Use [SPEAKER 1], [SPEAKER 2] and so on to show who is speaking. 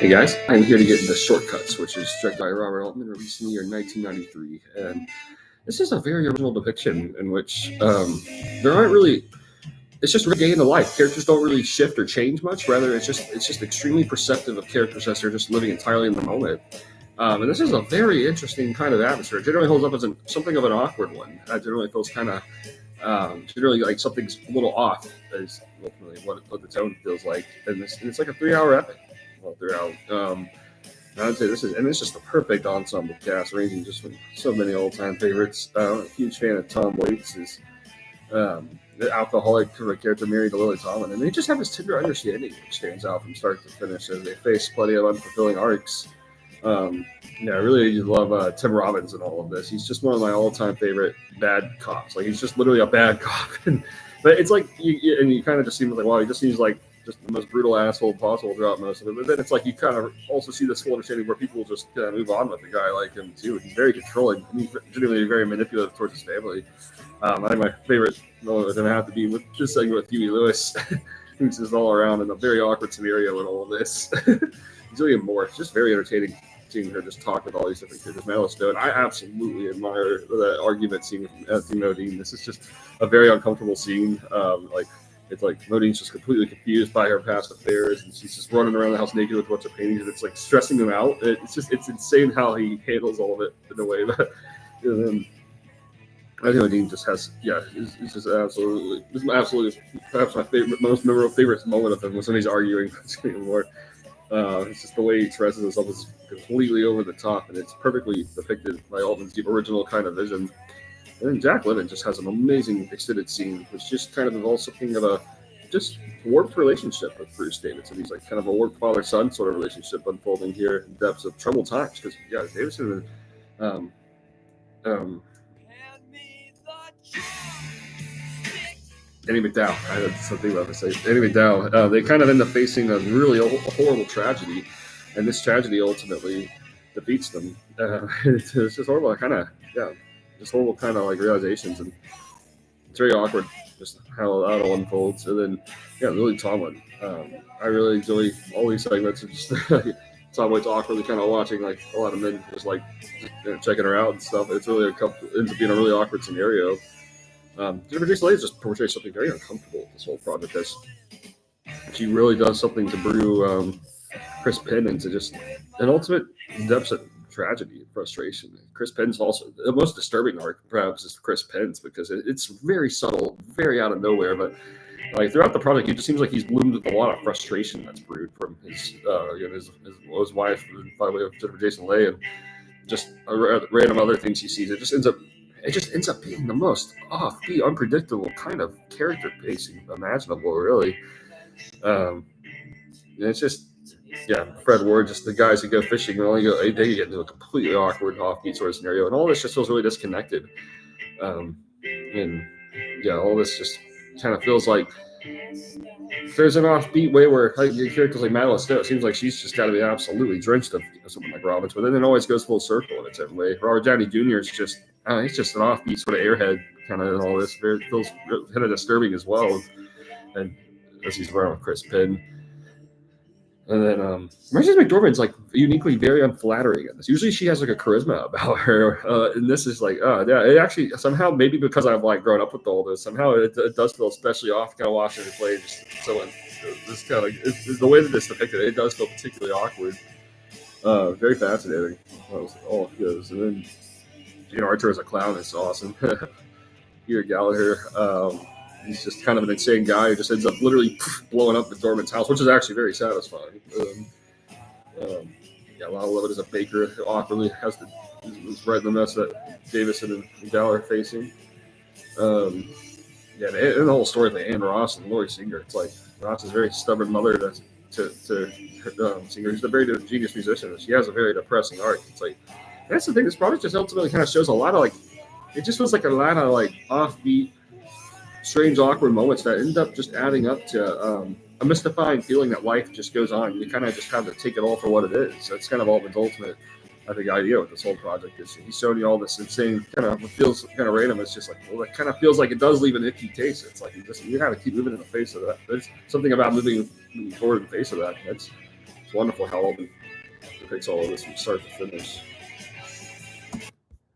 [SPEAKER 1] Hey guys, I'm here to get into Shortcuts, which is directed by Robert Altman, released in the year 1993. And this is a very original depiction in which there aren't really, it's just really day into life. Characters don't really shift or change much. Rather, it's just extremely perceptive of characters as they're just living entirely in the moment. And this is a very interesting kind of atmosphere. It generally holds up as something of an awkward one. It generally feels kind of generally like something's a little off, is ultimately what the tone feels like. And it's like a 3-hour epic. Well, throughout. I would say it's just the perfect ensemble cast, ranging just from so many old-time favorites. I'm a huge fan of Tom Waits' the alcoholic character married to Lily Tomlin, and they just have this tender understanding which stands out from start to finish as they face plenty of unfulfilling arcs. I really love Tim Robbins in all of this. He's just one of my all-time favorite bad cops. Like, he's just literally a bad cop, but it's like you kind of just seem like, wow, he just seems like just the most brutal asshole possible throughout most of it. But then it's like you kind of also see this full understanding where people just move on with a guy like him too. He's very controlling, and he's genuinely very manipulative towards his family. I think my favorite moment is going to have to be with this segment with Huey Lewis, who's just all around in a very awkward scenario in all of this. Julian Moore, it's just very entertaining seeing her just talk with all these different characters. Madeline Stone, I absolutely admire the argument scene with Anthony Modine. This is just a very uncomfortable scene. It's like Modine's just completely confused by her past affairs, and she's just running around the house naked with a bunch of paintings, and it's like stressing him out. It's insane how he handles all of it in a way that I think Modine just has, it's just absolutely perhaps my most memorable favorite moment of him was when he's arguing with Julian Moore. It's just the way he expresses himself is completely over the top, and it's perfectly depicted by Altman's original kind of vision. And then Jack Lemmon just has an amazing extended scene, which just kind of involves something of a just warped relationship with Bruce Davidson. He's like kind of a warped father-son sort of relationship unfolding here in depths of troubled times. Because Davidson and Annie McDowell, that's something about to say. Annie McDowell, they kind of end up facing a really horrible tragedy, and this tragedy ultimately defeats them. It's just horrible, just horrible kind of like realizations, and it's very awkward just how that all unfolds. And then Lily Tomlin, I really enjoy all these segments of just Tom Waits awkwardly kind of watching like a lot of men just like checking her out and stuff. It's really ends up being a really awkward scenario. Jennifer Jason Leigh just portrays something very uncomfortable with this whole project, as she really does something to brew Chris Penn into just an ultimate depths of tragedy and frustration. Chris Penn's also the most disturbing arc, perhaps, is Chris Penn's, because it's very subtle, very out of nowhere, but like throughout the project, it just seems like he's bloomed with a lot of frustration that's brewed from his wife, by way of Jennifer Jason Leigh, and just random other things he sees. It just ends up being the most offbeat, unpredictable kind of character pacing imaginable, really. It's just, Fred Ward, just the guys who go fishing, they get into a completely awkward, offbeat sort of scenario, and all this just feels really disconnected. All this just kind of feels like there's an offbeat way where characters like Madeline Stone, it seems like she's just got to be absolutely drenched of something like Robbins, but then it always goes full circle in its own way. Robert Downey Jr. is just, he's just an offbeat sort of airhead kind of, and all this feels kind of disturbing as well. And as he's around with Chris Penn. And then Marjorie McDormand's like uniquely very unflattering in this. Usually she has like a charisma about her, and this is like, it actually somehow, maybe because I've like grown up with all this, somehow it does feel especially off kind of watching her play. Just so this kind of the way that it's depicted, it does feel particularly awkward. Very fascinating. All it goes, and then Gene Archer as a clown is awesome. Peter Gallagher. He's just kind of an insane guy who just ends up literally blowing up McDormand's house, which is actually very satisfying. A lot of it is a baker who awkwardly is right in the mess that Davison and Gallagher are facing. And the whole story of Anne Ross and Lori Singer. It's like Ross is a very stubborn mother to Singer, who's a very genius musician. She has a very depressing arc. It's like, that's the thing. This project just ultimately kind of shows a lot of like, it just feels like a lot of like offbeat, strange, awkward moments that end up just adding up to a mystifying feeling that life just goes on. You kind of just have to take it all for what it is. That's kind of Altman's ultimate, I think, idea with this whole project. Is he's showing you all this insane kind of what feels kind of random. It's just like, well, it kind of feels like it does leave an icky taste. It's like you have to keep moving in the face of that. There's something about moving forward in the face of that. That's It's wonderful how Altman depicts all of this from start to finish.